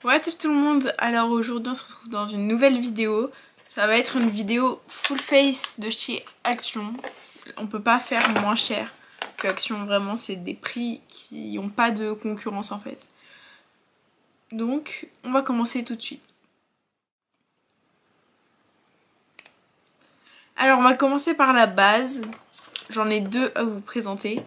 What's up tout le monde, alors aujourd'hui on se retrouve dans une nouvelle vidéo. Ça va être une vidéo full face de chez Action. On peut pas faire moins cher que Action, vraiment c'est des prix qui n'ont pas de concurrence en fait. Donc on va commencer tout de suite. Alors on va commencer par la base, j'en ai deux à vous présenter.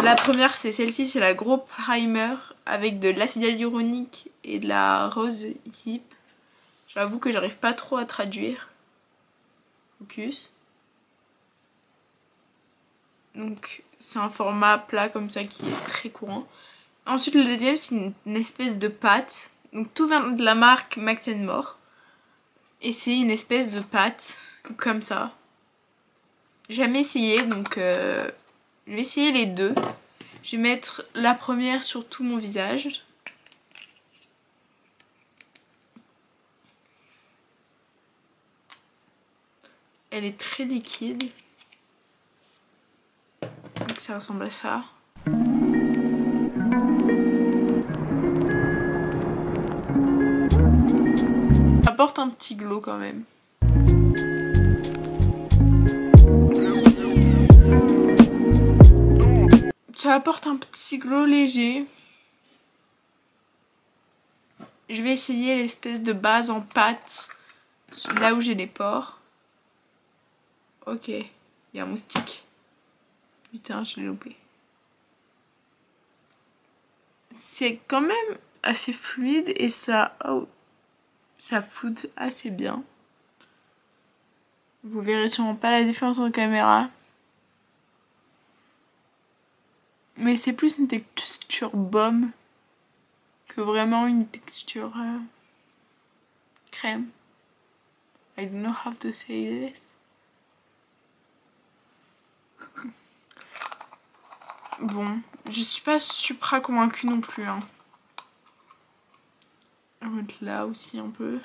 La première c'est celle-ci, c'est la Gros Primer avec de l'acide hyaluronique et de la rose hip. J'avoue que j'arrive pas trop à traduire. Focus. Donc c'est un format plat comme ça qui est très courant. Ensuite le deuxième c'est une espèce de pâte. Donc tout vient de la marque Max & More. Et c'est une espèce de pâte comme ça. J'ai jamais essayé donc je vais essayer les deux. Je vais mettre la première sur tout mon visage. Elle est très liquide. Donc ça ressemble à ça. Ça apporte un petit glow quand même. Ça apporte un petit glow léger. Je vais essayer l'espèce de base en pâte là où j'ai les pores. Ok, il y a un moustique. Putain, je l'ai loupé. C'est quand même assez fluide et ça, ça floute assez bien. Vous verrez sûrement pas la différence en caméra. Mais c'est plus une texture baume que vraiment une texture crème. I don't know how to say this. Bon, je suis pas supra convaincue non plus. Hein. Je vais mettre là aussi un peu.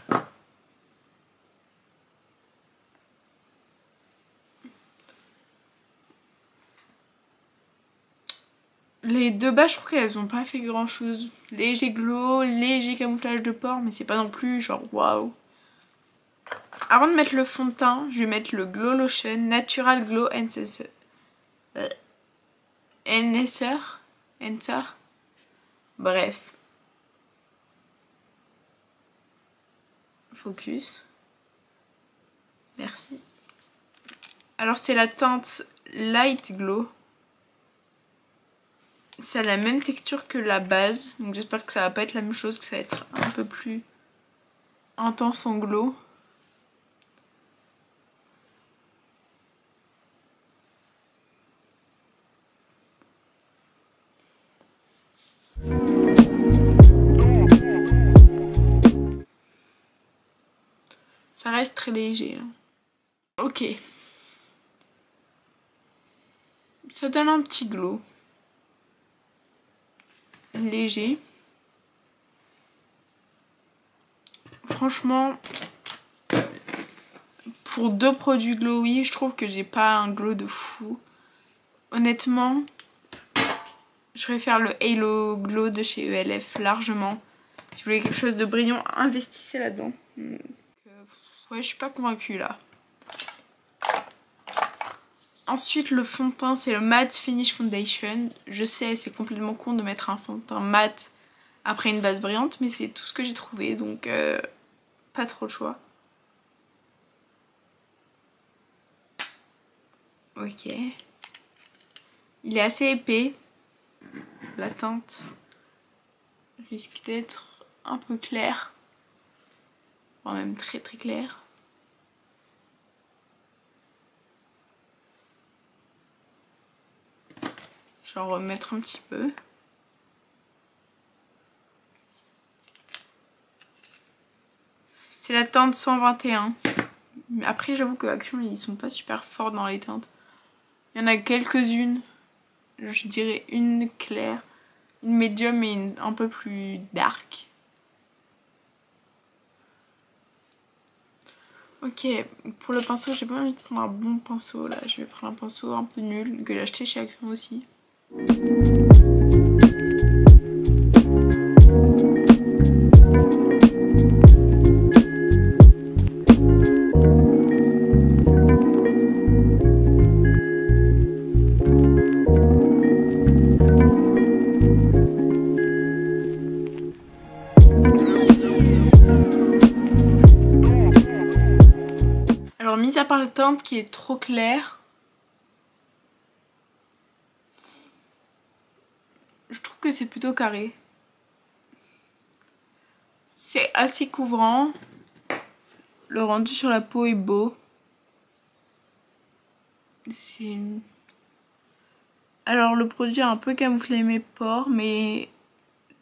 Les deux bas, je trouve qu'elles ont pas fait grand chose. Léger glow, léger camouflage de pores, mais c'est pas non plus genre waouh. Avant de mettre le fond de teint, je vais mettre le Glow Lotion Natural Glow Enhancer. Bref. Focus. Merci. Alors c'est la teinte Light Glow. Ça a la même texture que la base, donc j'espère que ça va pas être la même chose, que ça va être un peu plus intense en glow. Ça reste très léger. Hein. Ok. Ça donne un petit glow. Léger. Franchement, pour deux produits glowy, je trouve que j'ai pas un glow de fou. Honnêtement, je préfère le Halo Glow de chez ELF largement. Si vous voulez quelque chose de brillant, investissez là-dedans. Ouais, je suis pas convaincue là. Ensuite, le fond de teint, c'est le Matte Finish Foundation. Je sais, c'est complètement con de mettre un fond de teint mat après une base brillante, mais c'est tout ce que j'ai trouvé, donc pas trop le choix. Ok. Il est assez épais. La teinte risque d'être un peu claire. Enfin, même très très claire. Je vais en remettre un petit peu. C'est la teinte 121. Mais après j'avoue que Action ils sont pas super forts dans les teintes. Il y en a quelques-unes. Je dirais une claire, une médium et une un peu plus dark. Ok, pour le pinceau, j'ai pas envie de prendre un bon pinceau là. Je vais prendre un pinceau un peu nul que j'ai acheté chez Action aussi. à part la teinte qui est trop claire, je trouve que c'est plutôt carré. C'est assez couvrant. Le rendu sur la peau est beau. Alors le produit a un peu camouflé mes pores, mais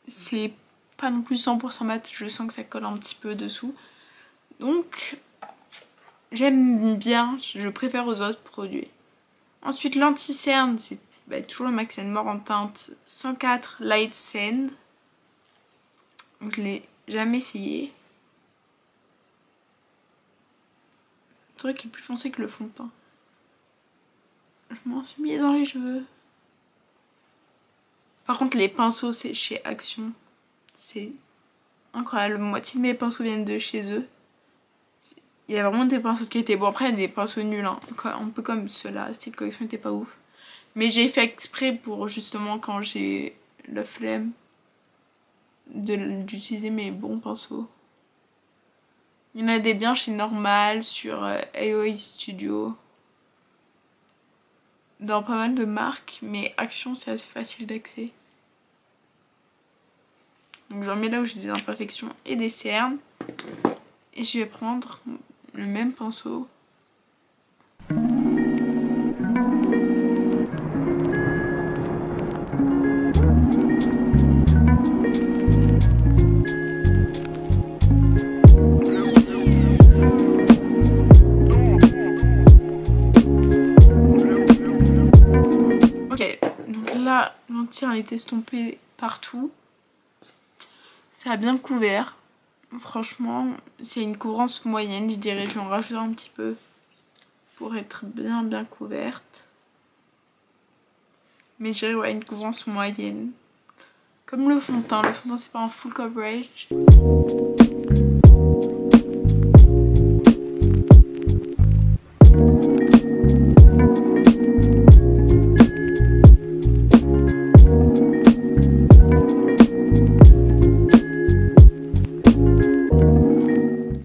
c'est pas non plus 100% mat. Je sens que ça colle un petit peu dessous. Donc j'aime bien, je préfère aux autres produits. Ensuite l'anti-cerne, c'est toujours le Max More en teinte 104 Light Sand. Je l'ai jamais essayé. Le truc est plus foncé que le fond de teint. Je m'en suis mis dans les cheveux. Par contre les pinceaux c'est chez Action. C'est incroyable. La moitié de mes pinceaux viennent de chez eux. Il y a vraiment des pinceaux de qualité. Bon après il y a des pinceaux nuls, hein. Un peu comme ceux-là. Cette collection était pas ouf. Mais j'ai fait exprès pour justement quand j'ai la flemme d'utiliser mes bons pinceaux. Il y en a des biens chez Normal, sur AOA Studio. Dans pas mal de marques, mais Action c'est assez facile d'accès. Donc j'en mets là où j'ai des imperfections et des cernes. Et je vais prendre le même pinceau. Ok, donc là l'entier a été estompé partout. Ça a bien couvert. Franchement, c'est une couvrance moyenne, je dirais. Je vais en rajouter un petit peu pour être bien couverte. Mais je dirais ouais, une couvrance moyenne. Comme le fond de teint. Le fond de teint c'est pas un full coverage.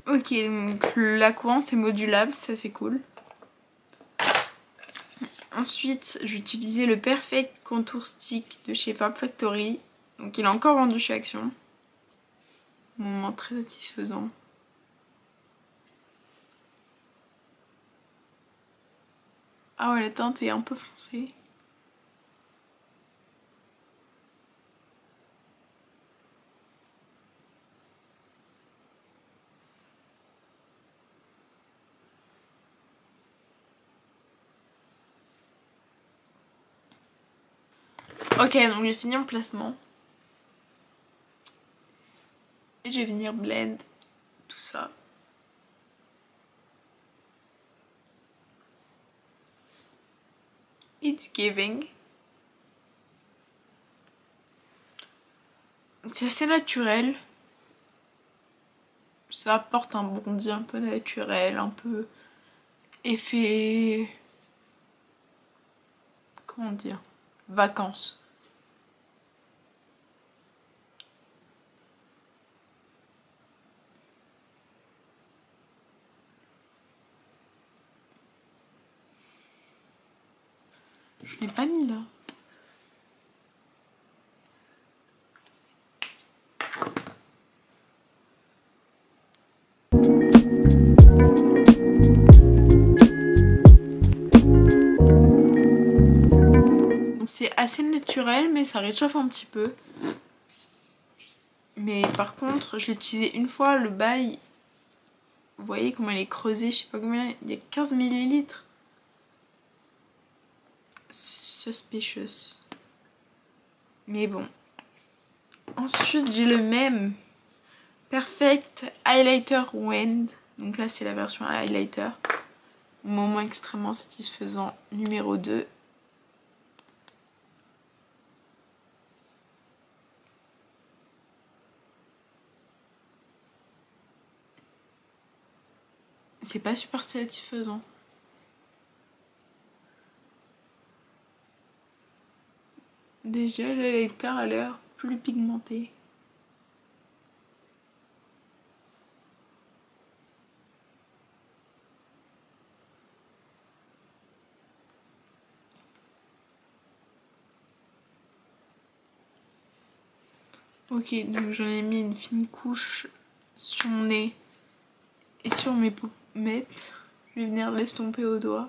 Ok, donc la couvrance est modulable, ça c'est cool. Ensuite, j'ai utilisé le Perfect Contour Stick de chez Fab Factory. Donc il est encore vendu chez Action. Moment très satisfaisant. Ah ouais, la teinte est un peu foncée. Ok, donc j'ai fini mon placement. Et je vais venir blend tout ça. It's giving. C'est assez naturel. Ça apporte un bondi un peu naturel, un peu effet... Comment dire? Vacances. Je l'ai pas mis là. C'est assez naturel mais ça réchauffe un petit peu. Mais par contre je l'ai utilisé une fois, le bail. Vous voyez comment il est creusé, je sais pas combien, il y a 15 ml. Suspicious. Mais bon. Ensuite j'ai le même Perfect Highlighter Wand. Donc là c'est la version highlighter. Moment extrêmement satisfaisant numéro 2. C'est pas super satisfaisant. Déjà le highlighter a l'air plus pigmenté. Ok, donc j'en ai mis une fine couche sur mon nez et sur mes pommettes. Je vais venir l'estomper au doigt.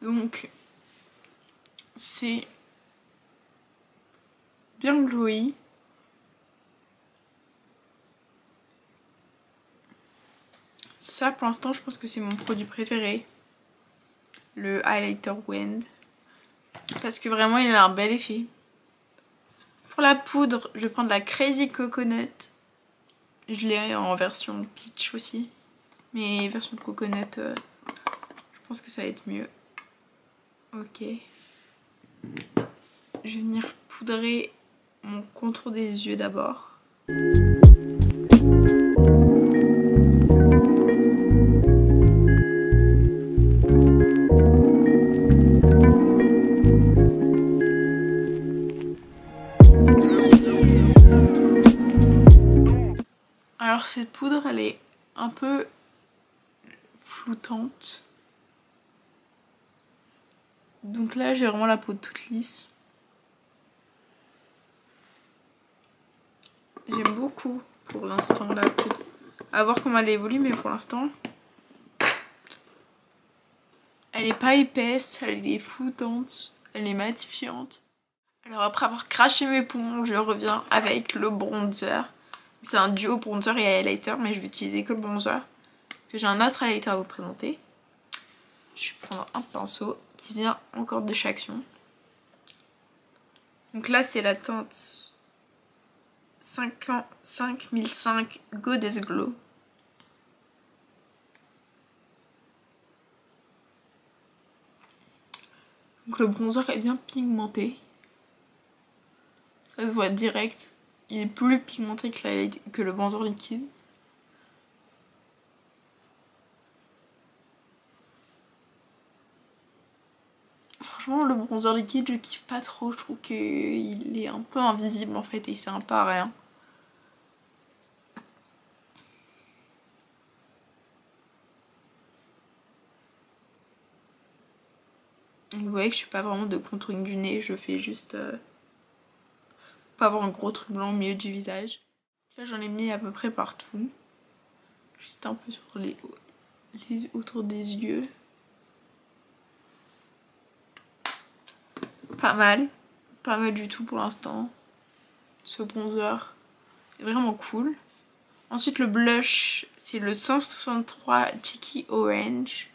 Donc, c'est bien glowy. Ça, pour l'instant, je pense que c'est mon produit préféré. Le highlighter Wind. Parce que vraiment, il a un bel effet. Pour la poudre, je vais prendre la Crazy Coconut. Je l'ai en version peach aussi. Mais version coconut, je pense que ça va être mieux. Ok. Je vais venir poudrer mon contour des yeux d'abord. Alors cette poudre, elle est un peu floutante. Donc là, j'ai vraiment la peau toute lisse. J'aime beaucoup pour l'instant la poudre. À voir comment elle évolue, mais pour l'instant, elle est pas épaisse, elle est floutante, elle est matifiante. Alors après avoir craché mes poumons, je reviens avec le bronzer. C'est un duo bronzer et highlighter, mais je vais utiliser que le bronzer. Parce que j'ai un autre highlighter à vous présenter. Je vais prendre un pinceau qui vient encore de chez Action. Donc là, c'est la teinte 5005 Goddess Glow. Donc le bronzer est bien pigmenté. Ça se voit direct. Il est plus pigmenté que le bronzer liquide. Franchement, le bronzer liquide, je kiffe pas trop. Je trouve qu'il est un peu invisible en fait et il sert un peu à rien. Vous voyez que je suis pas vraiment de contouring du nez, je fais juste pas avoir un gros truc blanc au milieu du visage. Là j'en ai mis à peu près partout. Juste un peu sur les autour des yeux. Pas mal du tout pour l'instant. Ce bronzer est vraiment cool. Ensuite le blush, c'est le 163 Cheeky Orange.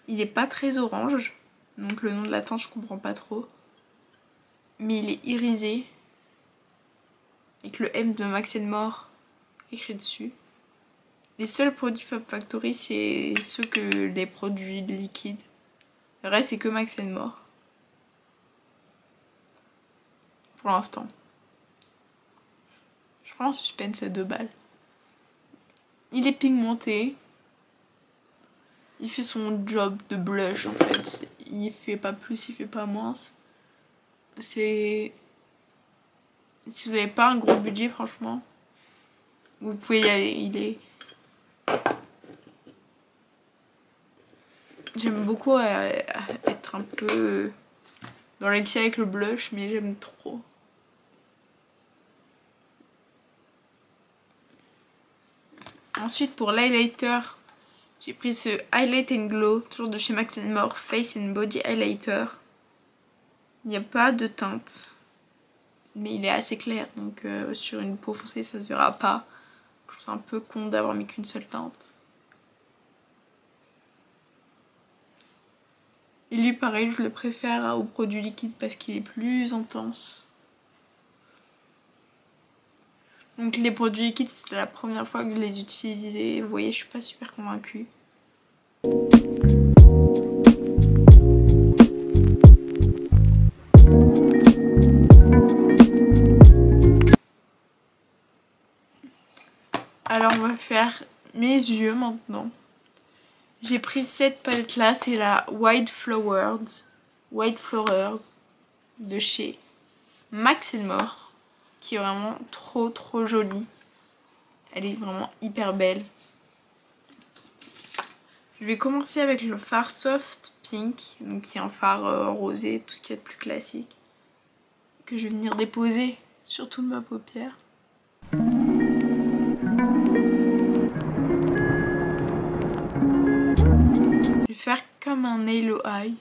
Il est pas très orange, donc le nom de la teinte je comprends pas trop. Mais il est irisé, avec le M de Max More écrit dessus. Les seuls produits Fab Factory, c'est ceux que les produits liquides. Le reste, c'est que Max More. Pour l'instant. Je prends un suspense à 2 balles. Il est pigmenté. Il fait son job de blush en fait. Il fait pas plus, il fait pas moins. C'est... Si vous n'avez pas un gros budget, franchement, vous pouvez y aller. Il est... J'aime beaucoup être un peu dans l'excès avec le blush, mais j'aime trop. Ensuite, pour l'highlighter, j'ai pris ce Highlight and Glow, toujours de chez Max More, Face and Body Highlighter. Il n'y a pas de teinte, mais il est assez clair, donc sur une peau foncée, ça se verra pas. Je trouve ça un peu con d'avoir mis qu'une seule teinte. Et lui, pareil, je le préfère au produit liquide parce qu'il est plus intense. Donc les produits liquides, c'était la première fois que je les utilisais. Vous voyez, je suis pas super convaincue. Alors on va faire mes yeux maintenant. J'ai pris cette palette là, c'est la White Flowers de chez Max More, qui est vraiment trop jolie. Elle est vraiment hyper belle. Je vais commencer avec le fard Soft Pink, donc qui est un fard rosé, tout ce qu'il y a de plus classique, que je vais venir déposer sur toute ma paupière. Je vais faire comme un Halo Eye.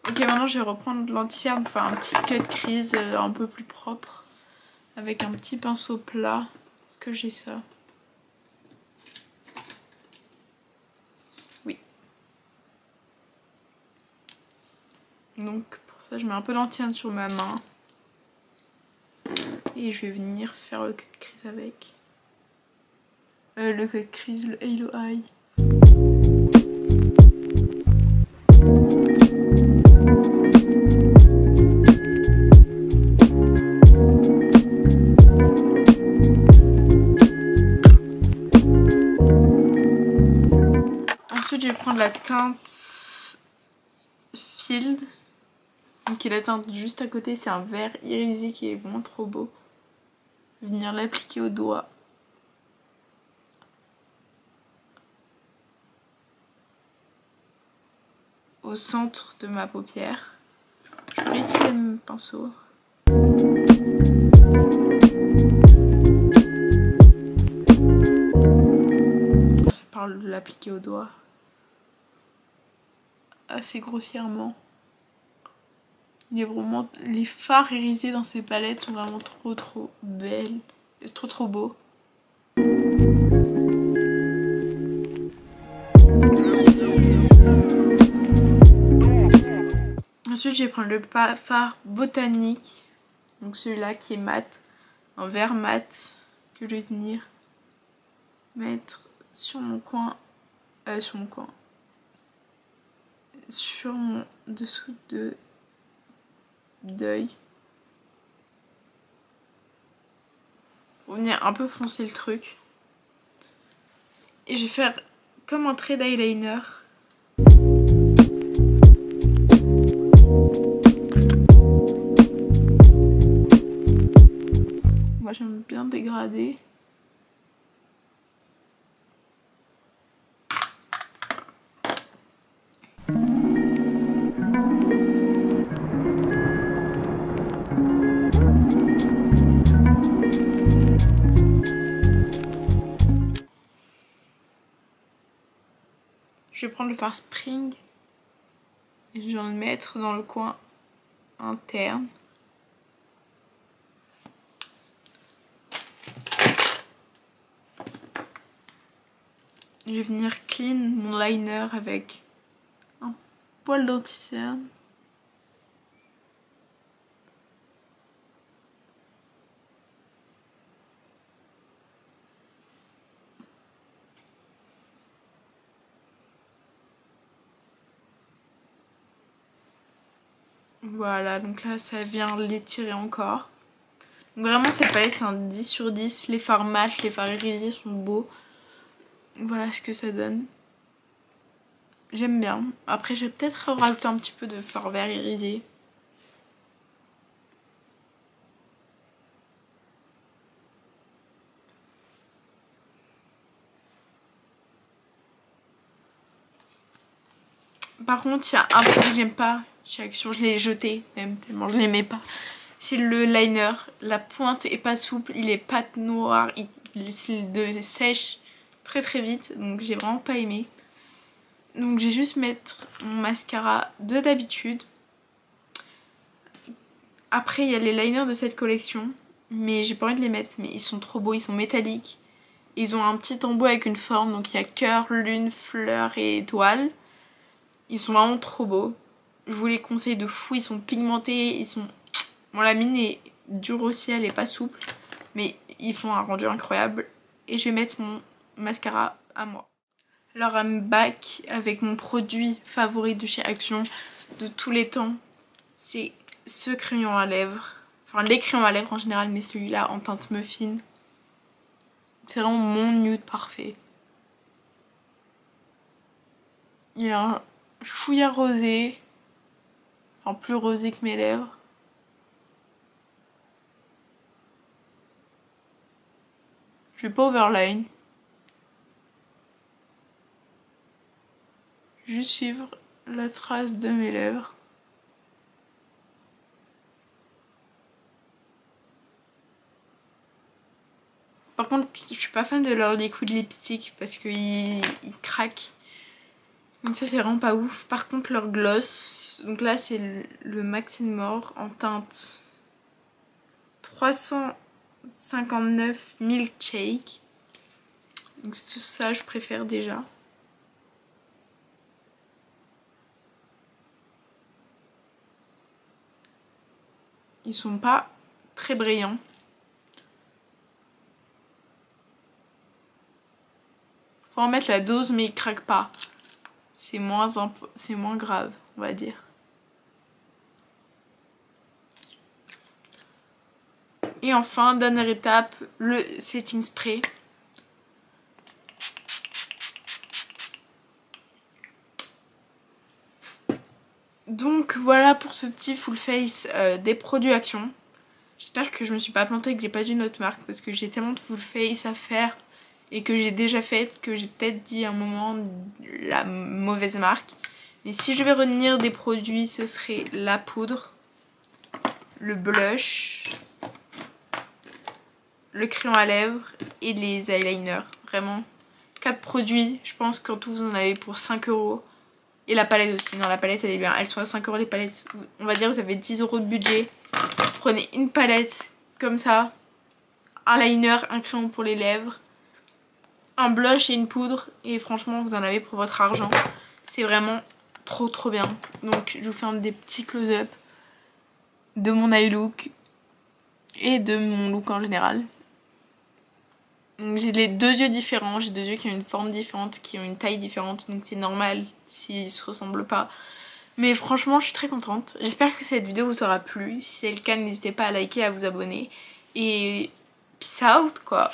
Ok, maintenant je vais reprendre l'anti-cerne pour faire un petit cut crease un peu plus propre avec un petit pinceau plat. Est-ce que j'ai ça? Oui. Donc pour ça je mets un peu d'anti-cerne sur ma main et je vais venir faire le cut crease avec. Le cut crease, le Halo Eye. Ensuite je vais prendre la teinte Field, donc qui est la teinte juste à côté, c'est un vert irisé qui est vraiment trop beau. Je vais venir l'appliquer au doigt. Au centre de ma paupière. Je vais utiliser le pinceau. Ça parle de l'appliquer au doigt. Assez grossièrement. Il est vraiment... Les fards irisés dans ces palettes sont vraiment trop belles. Trop beaux. Ensuite je vais prendre le fard botanique. Donc celui-là qui est mat. Un vert mat. Que je vais venir mettre sur mon coin. Sur mon dessous d'œil. Pour venir un peu foncer le truc. Et je vais faire comme un trait d'eyeliner. Moi j'aime bien dégrader. Je vais prendre le fard Spring et je vais le mettre dans le coin interne. Je vais venir clean mon liner avec un poil d'anti-cerne. Voilà, donc là ça vient l'étirer encore. Donc vraiment cette palette c'est un 10 sur 10. Les fards mat, les fards irisés sont beaux. Voilà ce que ça donne. J'aime bien. Après je vais peut-être rajouter un petit peu de fard vert irisé. Par contre il y a un truc que j'aime pas chez Action, je l'ai jeté même tellement je l'aimais pas. C'est le liner, la pointe est pas souple, il est pas noir, il sèche très vite, donc j'ai vraiment pas aimé. Donc j'ai juste mettre mon mascara de d'habitude. Après il y a les liners de cette collection, mais j'ai pas envie de les mettre, mais ils sont trop beaux, ils sont métalliques. Ils ont un petit embout avec une forme, donc il y a cœur, lune, fleur et étoile. Ils sont vraiment trop beaux. Je vous les conseille de fou, ils sont pigmentés, ils sont... Bon la mine est dure aussi, elle est pas souple. Mais ils font un rendu incroyable. Et je vais mettre mon mascara à moi. Alors I'm back avec mon produit favori de chez Action de tous les temps. C'est ce crayon à lèvres. Enfin les crayons à lèvres en général, mais celui-là en teinte muffin. C'est vraiment mon nude parfait. Il y a un chouïa rosé. Enfin plus rosé que mes lèvres. Je vais pas overline. Juste suivre la trace de mes lèvres. Par contre, je suis pas fan de leur liquid lipstick parce qu'ils craquent. Donc ça c'est vraiment pas ouf. Par contre leur gloss, donc là c'est le Max More en teinte 359 Milkshake. Donc ça je préfère déjà. Ils sont pas très brillants. Faut en mettre la dose mais ils craquent pas. C'est moins grave, on va dire. Et enfin, dernière étape, le setting spray. Donc voilà pour ce petit full face des produits Action. J'espère que je me suis pas plantée et que j'ai pas dit une autre marque parce que j'ai tellement de full face à faire et que j'ai déjà fait que j'ai peut-être dit à un moment la mauvaise marque. Mais si je vais retenir des produits, ce serait la poudre, le blush, le crayon à lèvres et les eyeliners. Vraiment 4 produits, je pense qu'en tout vous en avez pour 5 €. Et la palette aussi, non la palette elle est bien, elles sont à 5 € les palettes. On va dire que vous avez 10 € de budget. Prenez une palette comme ça, un liner, un crayon pour les lèvres, un blush et une poudre. Et franchement vous en avez pour votre argent. C'est vraiment trop bien. Donc je vous fais des petits close-up de mon eye look et de mon look en général. J'ai les deux yeux différents, j'ai deux yeux qui ont une forme différente, qui ont une taille différente, donc c'est normal s'ils se ressemblent pas. Mais franchement je suis très contente. J'espère que cette vidéo vous aura plu. Si c'est le cas, n'hésitez pas à liker, à vous abonner. Et peace out quoi.